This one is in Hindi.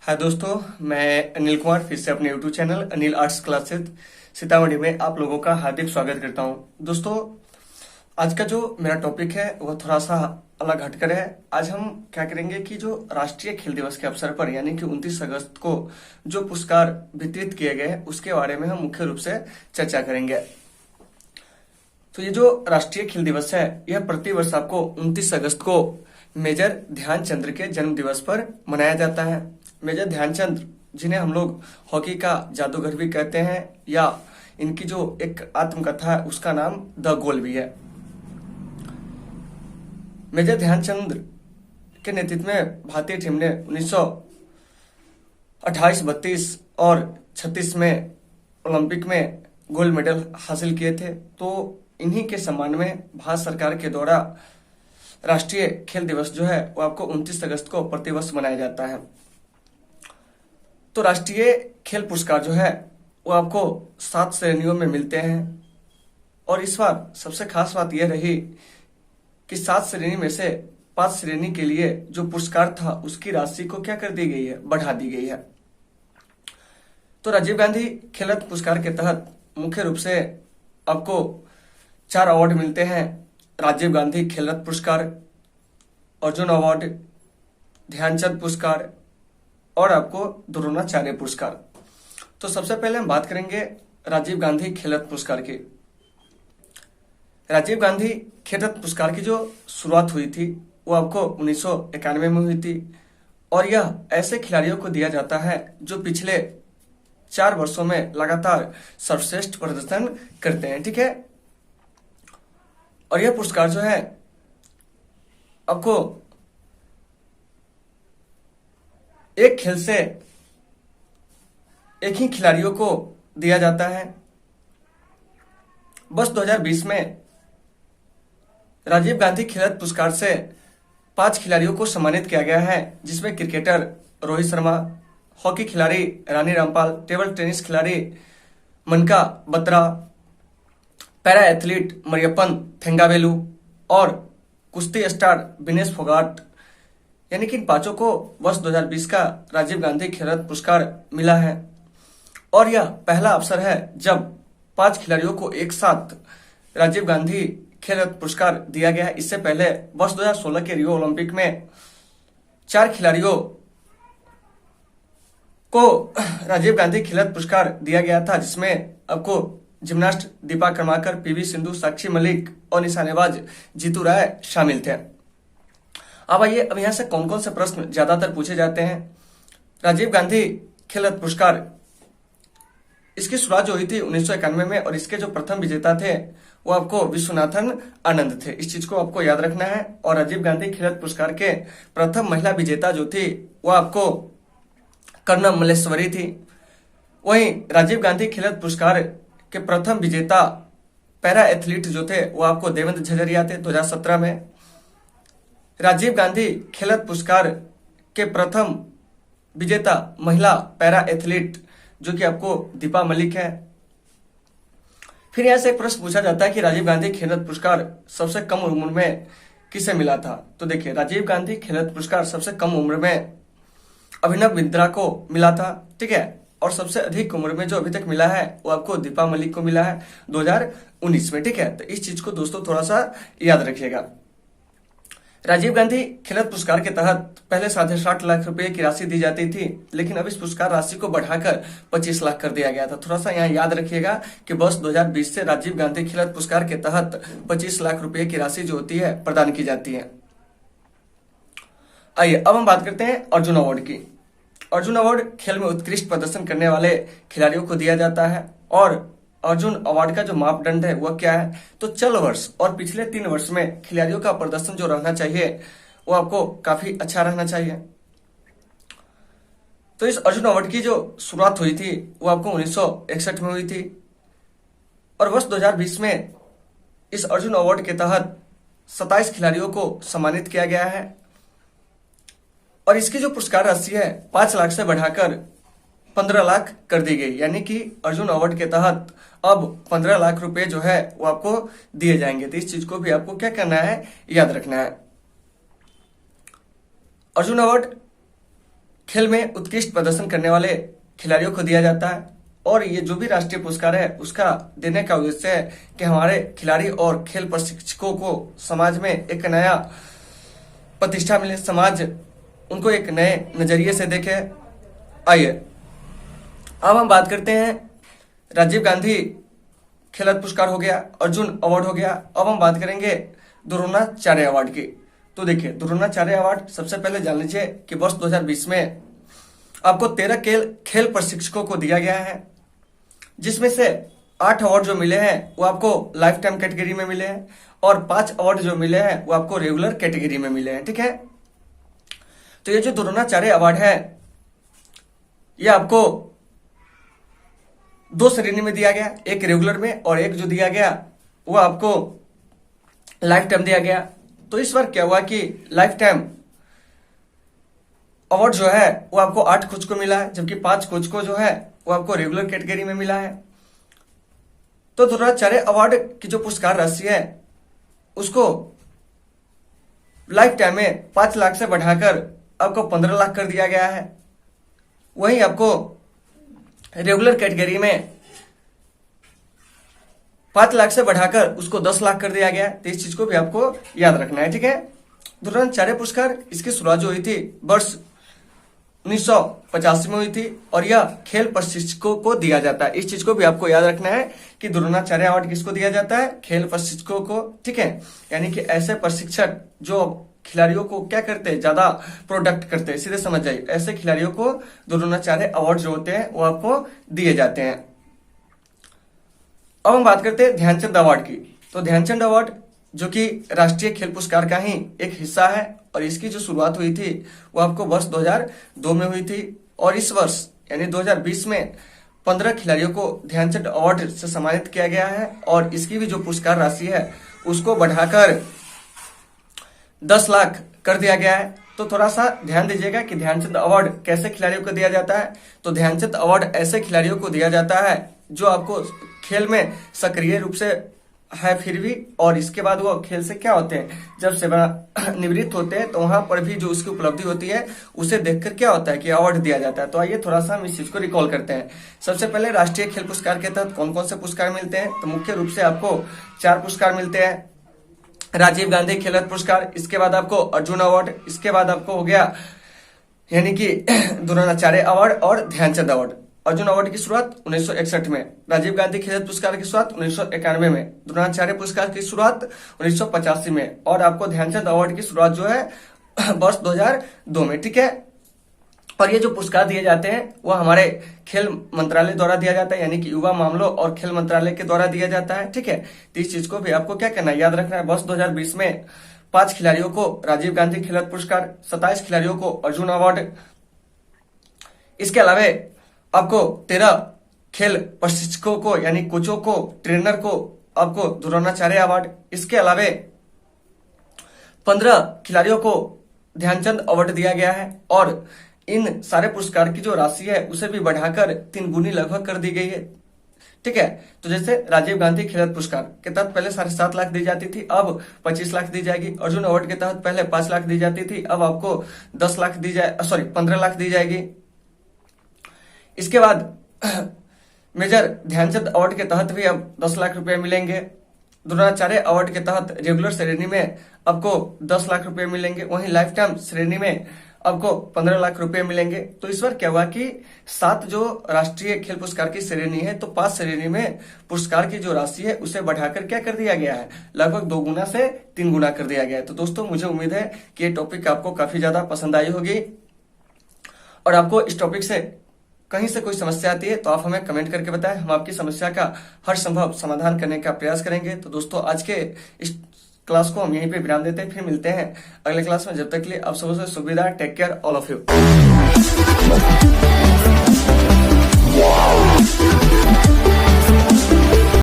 हाय दोस्तों, मैं अनिल कुमार फिर से अपने YouTube channel Anil arts classes Sitamarhi में आप लोगों का हार्दिक स्वागत करता हूं। दोस्तों, आज का जो मेरा टॉपिक है वह थोड़ा सा अलग हटकर है। आज हम क्या करेंगे कि जो राष्ट्रीय खेल दिवस के अवसर पर यानी कि 29 अगस्त को जो पुरस्कार वितरित किए गए उसके बारे में हम मुख्य रूप से चर्चा करेंगे। तो ये जो राष्ट्रीय खेल दिवस है यह प्रतिवर्ष आपको 29 अगस्त को मेजर ध्यानचंद के जन्म दिवस पर मनाया जाता है। मेजर ध्यानचंद, जिन्हें हम लोग हॉकी का जादूगर भी कहते हैं, या इनकी जो एक आत्मकथा है उसका नाम द गोल भी है। मेजर ध्यानचंद के नेतृत्व में भारतीय टीम ने 1928, 32 और 36 में ओलंपिक में गोल्ड मेडल हासिल किए थे। तो इन्हीं के सम्मान में भारत सरकार के द्वारा राष्ट्रीय खेल दिवस जो है वो आपको 29 अगस्त को प्रतिवर्ष मनाया जाता है। तो राष्ट्रीय खेल पुरस्कार जो है वो आपको 7 श्रेणियों में मिलते हैं, और इस बार सबसे खास बात यह रही कि 7 श्रेणी में से 5 श्रेणी के लिए जो पुरस्कार था उसकी राशि को क्या कर दी गई है, बढ़ा दी गई है। तो राजीव गांधी खेल रत्न पुरस्कार के तहत मुख्य रूप से आपको 4 अवार्ड मिलते हैं। राजीव गांधी खेल रत्न पुरस्कार, अर्जुन अवार्ड, ध्यानचंद पुरस्कार और आपको द्रोणाचार्य पुरस्कार। तो सबसे पहले हम बात करेंगे राजीव गांधी खेल रत्न पुरस्कार की। राजीव गांधी खेल रत्न पुरस्कार की जो शुरुआत हुई थी वो आपको 1991 में हुई थी, और यह ऐसे खिलाड़ियों को दिया जाता है जो पिछले 4 वर्षों में लगातार सर्वश्रेष्ठ प्रदर्शन करते हैं। ठीक है, और यह पुरस्कार जो है आपको एक खेल से एक ही खिलाड़ियों को दिया जाता है। वर्ष 2020 में राजीव गांधी खेल रत्न पुरस्कार से 5 खिलाड़ियों को सम्मानित किया गया है, जिसमें क्रिकेटर रोहित शर्मा, हॉकी खिलाड़ी रानी रामपाल, टेबल टेनिस खिलाड़ी मनका बत्रा, पैरा एथलीट मरियप्पन थेंगावेलु और कुश्ती स्टार विनेश फोगाट, यानी कि इन 5 को वर्ष 2020 का राजीव गांधी खेल रत्न पुरस्कार मिला है। और यह पहला अवसर है जब 5 खिलाड़ियों को एक साथ राजीव गांधी खेल रत्न पुरस्कार दिया गया है। इससे पहले वर्ष 2016 के रियो ओलंपिक में 4 खिलाड़ियों को राजीव गांधी खेल रत्न पुरस्कार दिया गया था, जिसमें आपको जिम्नास्ट दीपा कर्माकर, पीवी सिंधु, साक्षी मलिक और निशानेबाज जीतू राय शामिल थे। अब आइए, अब यहां से कौन कौन से प्रश्न ज्यादातर पूछे जाते हैं। राजीव गांधी खेल रत्न पुरस्कार, इसकी शुरुआत जो हुई थी 1991 में, और इसके जो प्रथम विजेता थे वो आपको विश्वनाथन आनंद थे। इस चीज को आपको याद रखना है। और राजीव गांधी खेल रत्न पुरस्कार के प्रथम महिला विजेता जो थी वो आपको कर्णम मल्लेश्वरी थी। वहीं राजीव गांधी खेल रत्न पुरस्कार के प्रथम विजेता पैरा एथलीट जो थे वो आपको देवेंद्र झझरिया थे 2017 में। राजीव गांधी खेल रत्न पुरस्कार के प्रथम विजेता महिला पैरा एथलीट जो कि आपको दीपा मलिक है। फिर यहां से एक प्रश्न पूछा जाता है कि राजीव गांधी खेल रत्न पुरस्कार सबसे कम उम्र में किसे मिला था। तो देखिए, राजीव गांधी खेल रत्न पुरस्कार सबसे कम उम्र में अभिनव बिंद्रा को मिला था। ठीक है, और सबसे अधिक उम्र में जो अभी तक मिला है वो आपको दीपा मलिक को मिला है 2019 में। ठीक है, तो इस चीज को दोस्तों थोड़ा सा याद रखिएगा। राजीव गांधी खेल रत्न पुरस्कार के तहत पहले 60 लाख रुपए की राशि दी जाती थी, लेकिन अब इस पुरस्कार राशि को बढ़ाकर 25 लाख कर दिया गया था। थोड़ा सा यहाँ याद रखिएगा कि वर्ष 2020 से राजीव गांधी खेल रत्न पुरस्कार के तहत 25 लाख रुपए की राशि जो होती है प्रदान की जाती है। आइए, अब हम बात करते हैं अर्जुन अवार्ड की। अर्जुन अवार्ड खेल में उत्कृष्ट प्रदर्शन करने वाले खिलाड़ियों को दिया जाता है, और अर्जुन अवार्ड का जो मापदंड है वह क्या है, तो चल वर्ष और पिछले 3 वर्ष में खिलाड़ियों का प्रदर्शन जो रहना चाहिए वो आपको काफी अच्छा रहना चाहिए। तो इस अर्जुन अवार्ड की जो शुरुआत हुई थी वो आपको 1961 में हुई थी, और वर्ष 2020 में इस अर्जुन अवार्ड के तहत 27 खिलाड़ियों को सम्मानित किया गया है, और इसकी जो पुरस्कार राशि है 5 लाख से बढ़ाकर 15 लाख कर दी गई, यानी कि अर्जुन अवार्ड के तहत अब 15 लाख रुपए जो है वो आपको दिए जाएंगे। तो इस चीज को भी आपको क्या करना है, याद रखना है। अर्जुन अवार्ड खेल में उत्कृष्ट प्रदर्शन करने वाले खिलाड़ियों को दिया जाता है, और ये जो भी राष्ट्रीय पुरस्कार है उसका देने का उद्देश्य है कि हमारे खिलाड़ी और खेल प्रशिक्षकों को समाज में एक नया प्रतिष्ठा मिले, समाज उनको एक नए नजरिए से देखे। आइए अब हम बात करते हैं, राजीव गांधी खेल रत्न पुरस्कार हो गया, अर्जुन अवार्ड हो गया, अब हम बात करेंगे द्रोणाचार्य अवार्ड की। तो देखिए, द्रोणाचार्य अवार्ड सबसे पहले जान लीजिए कि वर्ष 2020 में आपको 13 खेल प्रशिक्षकों को दिया गया है, जिसमें से 8 अवार्ड जो मिले हैं वो आपको लाइफ टाइम कैटेगरी में मिले हैं, और 5 अवार्ड जो मिले हैं वो आपको रेगुलर कैटेगरी में मिले हैं। ठीक है, तो ये जो द्रोणाचार्य अवार्ड है ये आपको 2 श्रेणी में दिया गया, एक रेगुलर में और एक जो दिया गया वो आपको लाइफ टाइम दिया गया। तो इस बार क्या हुआ कि लाइफ टाइम अवार्ड जो है वो आपको 8 कोच को मिला है, जबकि 5 कोच को जो है वो आपको रेगुलर कैटेगरी में मिला है। तो द्रोणाचार्य अवार्ड की जो पुरस्कार राशि है उसको लाइफ टाइम में 5 लाख से बढ़ाकर आपको 15 लाख कर दिया गया है। वहीं आपको रेगुलर कैटेगरी में 5 लाख से बढ़ाकर उसको 10 लाख कर दिया गया है। तो इस चीज को भी आपको याद रखना है। ठीक है, द्रोणाचार्य पुरस्कार इसकी शुरुआत जो हुई थी वर्ष 1985 में हुई थी, और यह खेल प्रशिक्षकों को दिया जाता है। इस चीज को भी आपको याद रखना है कि द्रोणाचार्य अवार्ड किसको दिया जाता है, खेल प्रशिक्षकों को। ठीक है, यानी कि ऐसे प्रशिक्षक जो खिलाड़ियों को क्या करते हैं, ज्यादा प्रोडक्ट करते हैं, सीधे समझ जाइए, ऐसे खिलाड़ियों को द्रोणाचार्य अवार्ड जो होते हैं वो आपको दिए जाते हैं। अब हम बात करते हैं ध्यानचंद अवार्ड की। तो ध्यानचंद अवार्ड जो कि राष्ट्रीय खेल पुरस्कार का ही एक हिस्सा है, और इसकी जो शुरुआत हुई थी वो आपको वर्ष 2002 में हुई थी, और इस वर्ष यानी 2020 में 15 खिलाड़ियों को ध्यानचंद अवार्ड से सम्मानित किया गया है, और इसकी भी जो पुरस्कार राशि है उसको बढ़ाकर 10 लाख कर दिया गया है। तो थोड़ा सा ध्यान दीजिएगा कि ध्यानचंद अवार्ड कैसे खिलाड़ियों को दिया जाता है। तो ध्यानचंद अवार्ड ऐसे खिलाड़ियों को दिया जाता है जो आपको खेल में सक्रिय रूप से है फिर भी, और इसके बाद वो खेल से क्या होते हैं, जब सेवानिवृत्त होते हैं तो वहां पर भी जो उसकी उपलब्धि होती है उसे देखकर क्या होता है कि अवार्ड दिया जाता है। तो आइए थोड़ा सा हम इस चीज को रिकॉल करते हैं। सबसे पहले राष्ट्रीय खेल पुरस्कार के तहत कौन कौन से पुरस्कार मिलते हैं, तो मुख्य रूप से आपको 4 पुरस्कार मिलते हैं। राजीव गांधी खेल रत्न पुरस्कार, इसके बाद आपको अर्जुन अवार्ड, इसके बाद आपको हो गया यानी कि द्रोणाचार्य अवार्ड और ध्यानचंद अवार्ड। अर्जुन अवार्ड की शुरुआत 1961 में, राजीव गांधी खेल रत्न पुरस्कार की शुरुआत 1991 में, द्रोणाचार्य पुरस्कार की शुरुआत 1985 में, और आपको ध्यानचंद अवार्ड की शुरुआत जो है वर्ष 2002 में। ठीक है, और ये जो पुरस्कार दिए जाते हैं वो हमारे खेल मंत्रालय द्वारा दिया जाता है, यानी कि युवा मामलों और खेल मंत्रालय के द्वारा दिया जाता है। ठीक है, तो इस चीज को भी आपको क्या करना है, याद रखना है। वर्ष 2020 में 5 खिलाड़ियों को राजीव गांधी खेल रत्न पुरस्कार, 27 खिलाड़ियों को अर्जुन अवार्ड, इसके अलावा आपको 13 खेल प्रशिक्षकों को यानी कोचों को, ट्रेनर को आपको द्रोणाचार्य अवार्ड, इसके अलावा 15 खिलाड़ियों को ध्यानचंद अवार्ड दिया गया है, और इन सारे पुरस्कार की जो राशि है उसे भी बढ़ाकर 3 गुनी लगभग कर दी गई है। ठीक है, तो जैसे राजीव गांधी खेल रत्न पुरस्कार के तहत पहले 7.5 लाख दी जाती थी, अब 25 लाख दी जाएगी। अर्जुन अवार्ड के तहत पहले 5 लाख दी जाती थी, अब आपको 10 लाख दी जाए, 15 लाख दी जाएगी। इसके बाद मेजर ध्यानचंद अवार्ड के तहत भी अब 10 लाख रुपए मिलेंगे। द्रोणाचार्य अवार्ड के तहत रेगुलर श्रेणी में आपको 10 लाख रुपए मिलेंगे, वहीं लाइफ टाइम श्रेणी में आपको 15 लाख रुपए मिलेंगे। तो इस बार क्या हुआ कि 7 जो राष्ट्रीय खेल पुरस्कार की श्रेणी है, तो 5 श्रेणी में पुरस्कार की जो राशि है उसे बढ़ाकर क्या कर दिया गया है, लगभग 2 गुना से 3 गुना कर दिया गया है। तो दोस्तों मुझे उम्मीद है कि ये टॉपिक आपको काफी ज्यादा पसंद आई होगी, और आपको इस टॉपिक से कहीं से कोई समस्या आती है तो आप हमें कमेंट करके बताएं, हम आपकी समस्या का हर संभव समाधान करने का प्रयास करेंगे। तो दोस्तों आज के इस क्लास को हम यहीं पे विराम देते हैं, फिर मिलते हैं अगले क्लास में। जब तक के लिए आप सबसे सुविधा, take care all of you.